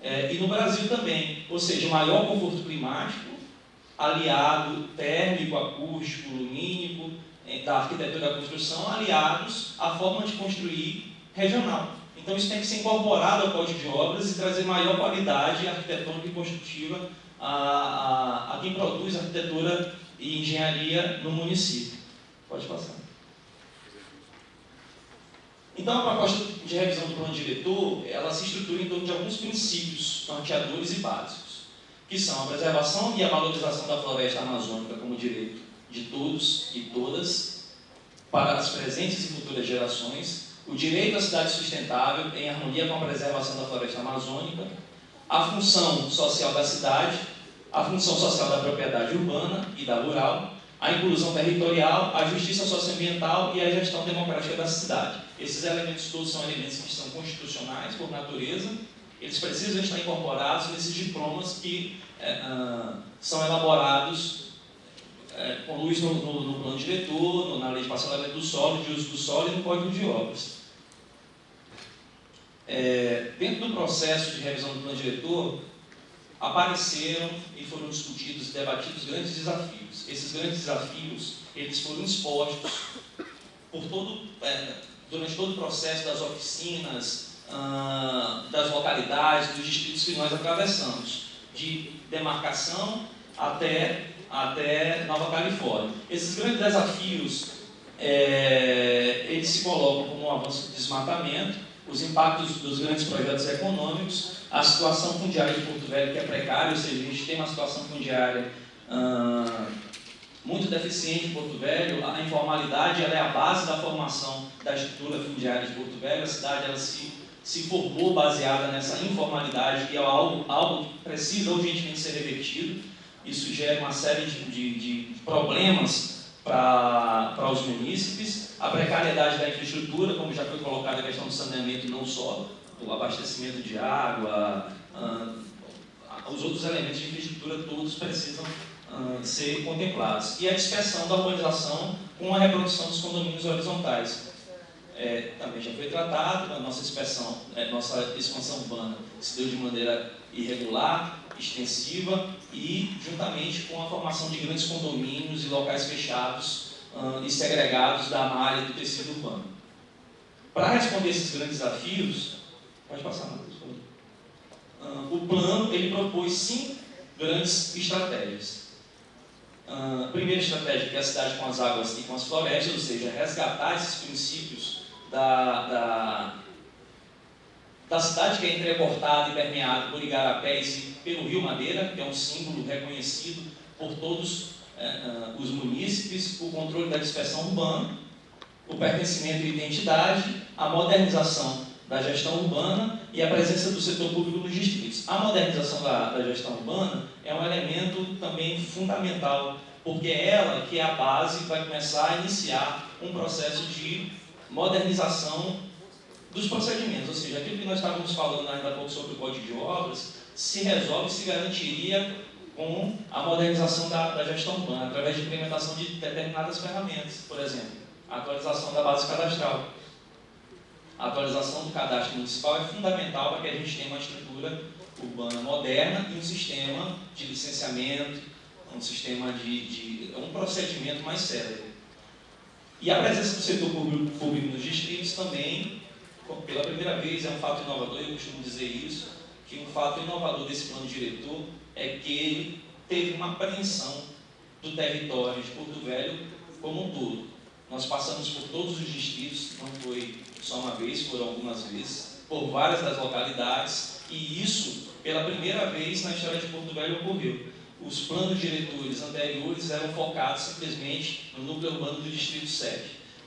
E no Brasil também, ou seja, maior conforto climático, aliado térmico, acústico, lumínico, da arquitetura da construção, aliados à forma de construir regional. Então isso tem que ser incorporado ao Código de Obras e trazer maior qualidade arquitetônica e construtiva a quem produz arquitetura e engenharia no município. Pode passar. Então a proposta de revisão do plano diretor, ela se estrutura em torno de alguns princípios norteadores e básicos, que são a preservação e a valorização da floresta amazônica como direito de todos e todas, para as presentes e futuras gerações, o direito à cidade sustentável em harmonia com a preservação da floresta amazônica, a função social da cidade, a função social da propriedade urbana e da rural, a inclusão territorial, a justiça socioambiental e a gestão democrática da cidade. Esses elementos todos são elementos que são constitucionais por natureza, eles precisam estar incorporados nesses diplomas que são elaborados com luz no plano diretor, na lei de parcelamento do solo, de uso do solo e no Código de Obras. Dentro do processo de revisão do plano diretor, apareceram e foram discutidos e debatidos grandes desafios. Esses grandes desafios, eles foram expostos durante todo o processo das oficinas, das localidades, dos distritos que nós atravessamos, de demarcação até Nova Califórnia. Esses grandes desafios, eles se colocam como um avanço do desmatamento, os impactos dos grandes projetos econômicos, a situação fundiária de Porto Velho, que é precária, ou seja, a gente tem uma situação fundiária muito deficiente em Porto Velho. A informalidade ela é a base da formação da estrutura fundiária de Porto Velho. A cidade ela se formou baseada nessa informalidade, que é algo que precisa urgentemente ser revertido. Isso gera uma série de problemas para os munícipes. A precariedade da infraestrutura, como já foi colocada a questão do saneamento e não só, do abastecimento de água, os outros elementos de infraestrutura todos precisam ser contemplados. E a dispersão da urbanização com a reprodução dos condomínios horizontais. Também já foi tratado, a nossa expansão urbana se deu de maneira irregular, extensiva e juntamente com a formação de grandes condomínios e locais fechados e segregados da malha do tecido urbano. Para responder esses grandes desafios, pode passar, Matheus, por favor. O plano ele propôs 5 grandes estratégias. Primeira estratégia, que é a cidade com as águas e com as florestas, ou seja, resgatar esses princípios da cidade que é entrecortada e permeada por igarapés e pelo Rio Madeira, que é um símbolo reconhecido por todos os munícipes, o controle da dispersão urbana, o pertencimento e identidade, a modernização da gestão urbana e a presença do setor público nos distritos. A modernização da gestão urbana é um elemento também fundamental, porque é ela que é a base que vai começar a iniciar um processo de modernização dos procedimentos, ou seja, aquilo que nós estávamos falando ainda há pouco sobre o Código de Obras, se resolve, se garantiria com a modernização da gestão urbana, através de implementação de determinadas ferramentas, por exemplo, a atualização da base cadastral. A atualização do cadastro municipal é fundamental para que a gente tenha uma estrutura urbana moderna e um sistema de licenciamento, um procedimento mais célere. E a presença do setor público nos distritos também, pela primeira vez, é um fato inovador, eu costumo dizer isso, que um fato inovador desse plano diretor é que ele teve uma apreensão do território de Porto Velho como um todo. Nós passamos por todos os distritos, não foi só uma vez, foram algumas vezes, por várias das localidades, e isso, pela primeira vez na história de Porto Velho, ocorreu. Os planos diretores anteriores eram focados simplesmente no núcleo urbano do Distrito 7.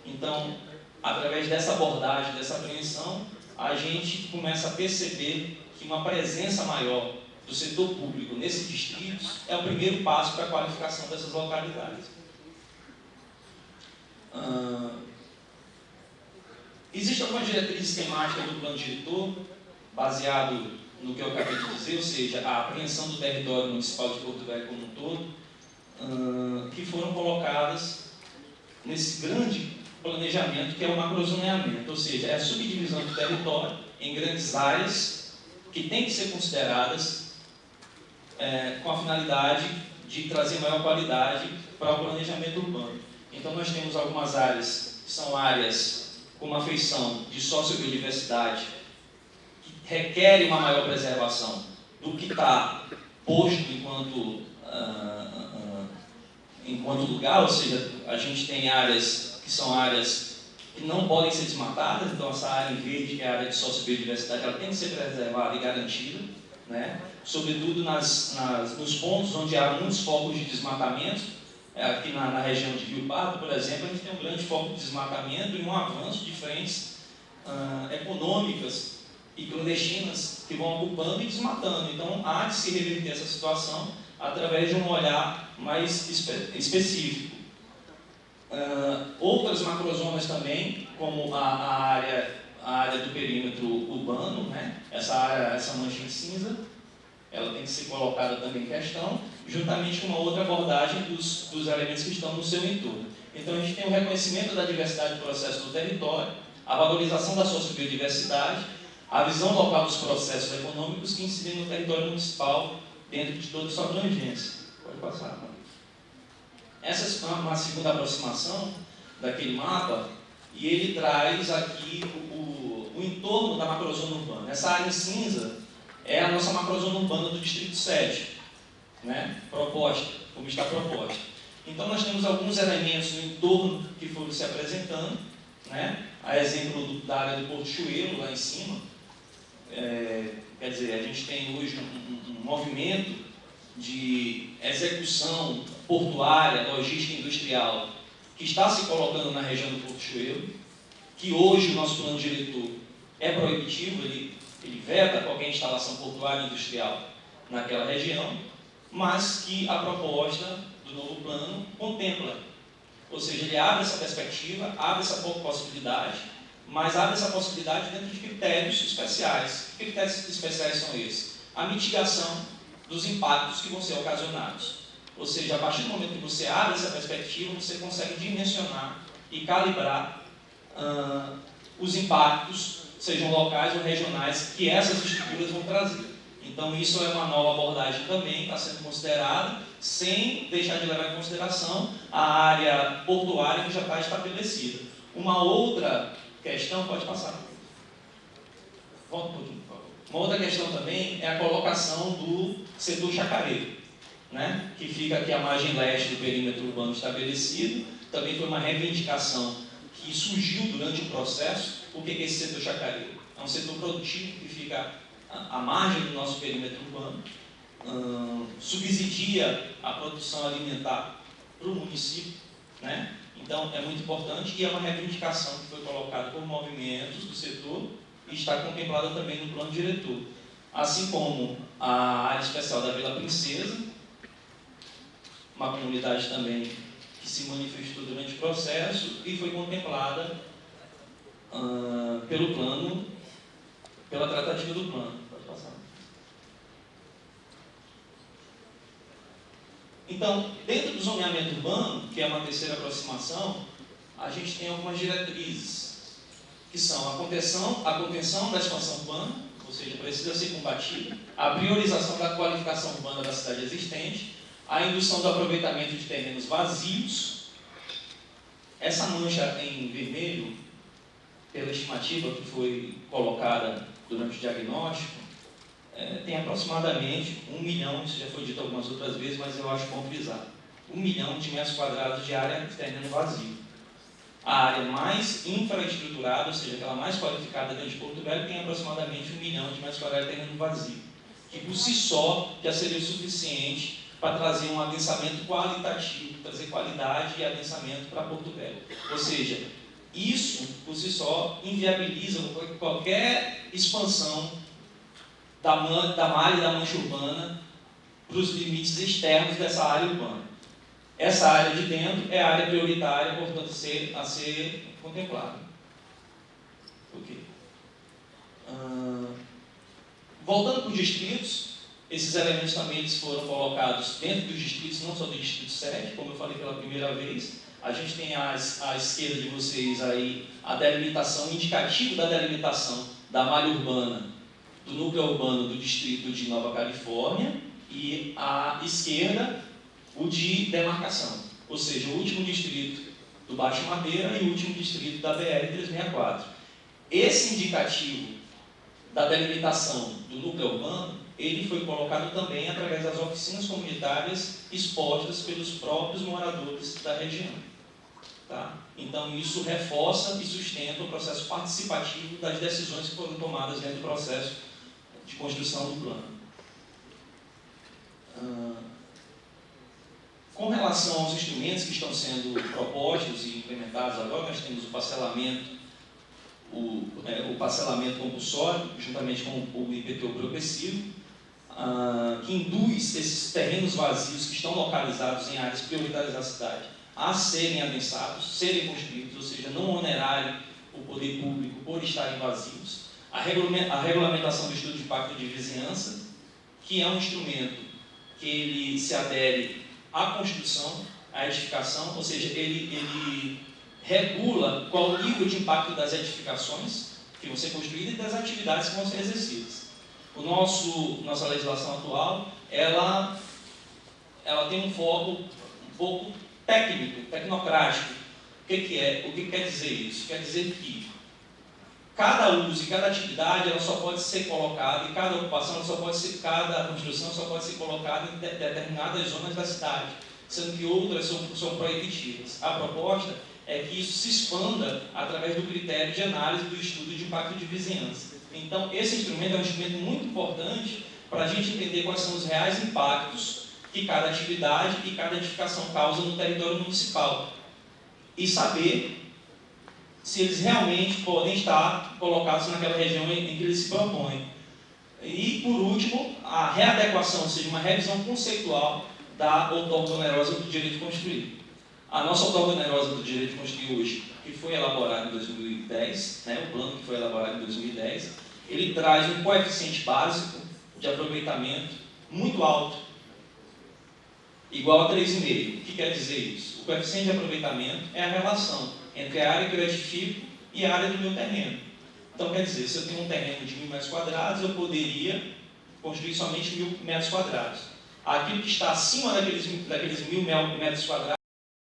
Então, através dessa abordagem, dessa apreensão, a gente começa a perceber que uma presença maior do setor público nesses distritos é o primeiro passo para a qualificação dessas localidades. Existe alguma diretriz temática do plano diretor, baseado no que eu acabei de dizer, ou seja, a apreensão do território municipal de Porto Velho como um todo, que foram colocadas nesse grande planejamento que é o macrozoneamento, ou seja, é a subdivisão do território em grandes áreas que têm que ser consideradas com a finalidade de trazer maior qualidade para o planejamento urbano. Então, nós temos algumas áreas que são áreas com uma feição de sociobiodiversidade, que requerem uma maior preservação do que está posto enquanto lugar, ou seja, a gente tem áreas que são áreas que não podem ser desmatadas, então essa área em verde, que é a área de sociobiodiversidade, ela tem que ser preservada e garantida, né? Sobretudo nos pontos onde há muitos focos de desmatamento. Aqui na região de Rio Pardo, por exemplo, a gente tem um grande foco de desmatamento e um avanço de frentes econômicas e clandestinas que vão ocupando e desmatando. Então, há de se reverter essa situação através de um olhar mais específico. Outras macrozonas também, como a área do perímetro urbano, né? Essa mancha em cinza, ela tem que ser colocada também em questão, juntamente com uma outra abordagem dos elementos que estão no seu entorno. Então, a gente tem o reconhecimento da diversidade do processo do território, a valorização da sociobiodiversidade, a visão local dos processos econômicos que incidem no território municipal dentro de toda a sua abrangência. Pode passar, mano. Essa é uma segunda aproximação daquele mapa, e ele traz aqui o entorno da macrozona urbana. Essa área em cinza é a nossa macrozona urbana do Distrito 7, né? Proposta, como está proposta. Então, nós temos alguns elementos no entorno que foram se apresentando, né? A exemplo da área do Porto Chueiro, lá em cima. Quer dizer, a gente tem hoje um movimento de execução portuária, logística industrial, que está se colocando na região do Porto Chueiro, que hoje o nosso plano diretor é proibitivo, ele veta qualquer instalação portuária industrial naquela região, mas que a proposta do novo plano contempla. Ou seja, ele abre essa perspectiva, abre essa possibilidade, mas abre essa possibilidade dentro de critérios especiais. Que critérios especiais são esses? A mitigação dos impactos que vão ser ocasionados. Ou seja, a partir do momento que você abre essa perspectiva, você consegue dimensionar e calibrar os impactos, sejam locais ou regionais, que essas estruturas vão trazer. Então, isso é uma nova abordagem também, está sendo considerada, sem deixar de levar em consideração a área portuária que já está estabelecida. Uma outra questão, pode passar. Volta um pouquinho, por favor. Uma outra questão também é a colocação do setor chacareiro, né? Que fica aqui à margem leste do perímetro urbano estabelecido. Também foi uma reivindicação que surgiu durante o processo. O que é esse setor chacareiro? É um setor produtivo que fica à margem do nosso perímetro urbano, subsidia a produção alimentar para o município, né? Então, é muito importante e é uma reivindicação que foi colocada por movimentos do setor e está contemplada também no plano diretor. Assim como a área especial da Vila Princesa, uma comunidade também que se manifestou durante o processo e foi contemplada pelo plano, pela tratativa do plano. Pode passar. Então, dentro do zoneamento urbano, que é uma terceira aproximação, a gente tem algumas diretrizes, que são a contenção da expansão urbana, ou seja, precisa ser combatida, a priorização da qualificação urbana da cidade existente, a indução do aproveitamento de terrenos vazios. Essa mancha em vermelho, pela estimativa que foi colocada durante o diagnóstico, tem aproximadamente 1 milhão, isso já foi dito algumas outras vezes, mas eu acho bom frisar, 1 milhão de metros quadrados de área de terreno vazio. A área mais infraestruturada, ou seja, aquela mais qualificada dentro de Porto Velho, tem aproximadamente 1 milhão de metros quadrados de terreno vazio, que por si só já seria o suficiente para trazer um adensamento qualitativo, trazer qualidade e adensamento para Porto Velho. Ou seja, isso por si só inviabiliza qualquer expansão da malha e da mancha urbana para os limites externos dessa área urbana. Essa área de dentro é a área prioritária, portanto, a ser contemplada. Ok. Voltando para os distritos, esses elementos também eles foram colocados dentro dos distritos, não só do Distrito 7, como eu falei pela primeira vez. A gente tem à esquerda de vocês aí a delimitação, o indicativo da delimitação da malha urbana do núcleo urbano do distrito de Nova Califórnia e à esquerda o de demarcação, ou seja, o último distrito do Baixo Madeira e o último distrito da BR-364. Esse indicativo da delimitação do núcleo urbano, ele foi colocado também através das oficinas comunitárias expostas pelos próprios moradores da região. Tá? Então, isso reforça e sustenta o processo participativo das decisões que foram tomadas dentro do processo de construção do plano. Com relação aos instrumentos que estão sendo propostos e implementados agora, nós temos o parcelamento compulsório, juntamente com o IPTU progressivo, que induz esses terrenos vazios que estão localizados em áreas prioritárias da cidade a serem adensados, serem construídos, ou seja, não onerarem o poder público por estarem vazios. A regulamentação do estudo de impacto de vizinhança, que é um instrumento que ele se adere à construção, à edificação, ou seja, ele regula qual o nível de impacto das edificações que vão ser construídas e das atividades que vão ser exercidas. Nossa legislação atual, ela tem um foco um pouco técnico, tecnocrático. O que quer dizer isso? Quer dizer que cada uso e cada atividade ela só pode ser colocada, e cada ocupação, cada construção só pode ser colocada em determinadas zonas da cidade, sendo que outras são proibitivas. A proposta é que isso se expanda através do critério de análise do estudo de impacto de vizinhança. Então, esse instrumento é um instrumento muito importante para a gente entender quais são os reais impactos que cada atividade e cada edificação causa no território municipal e saber se eles realmente podem estar colocados naquela região em que eles se propõem. E, por último, a readequação, ou seja, uma revisão conceitual da outorga onerosa do direito de construir. A nossa outorga onerosa do direito de construir hoje, que foi elaborada em 2010, o plano que foi elaborado em 2010, ele traz um coeficiente básico de aproveitamento muito alto, igual a 3,5. O que quer dizer isso? O coeficiente de aproveitamento é a relação entre a área que eu edifico e a área do meu terreno. Então, quer dizer, se eu tenho um terreno de 1.000 metros quadrados, eu poderia construir somente 1.000 metros quadrados. Aquilo que está acima daqueles 1.000 metros quadrados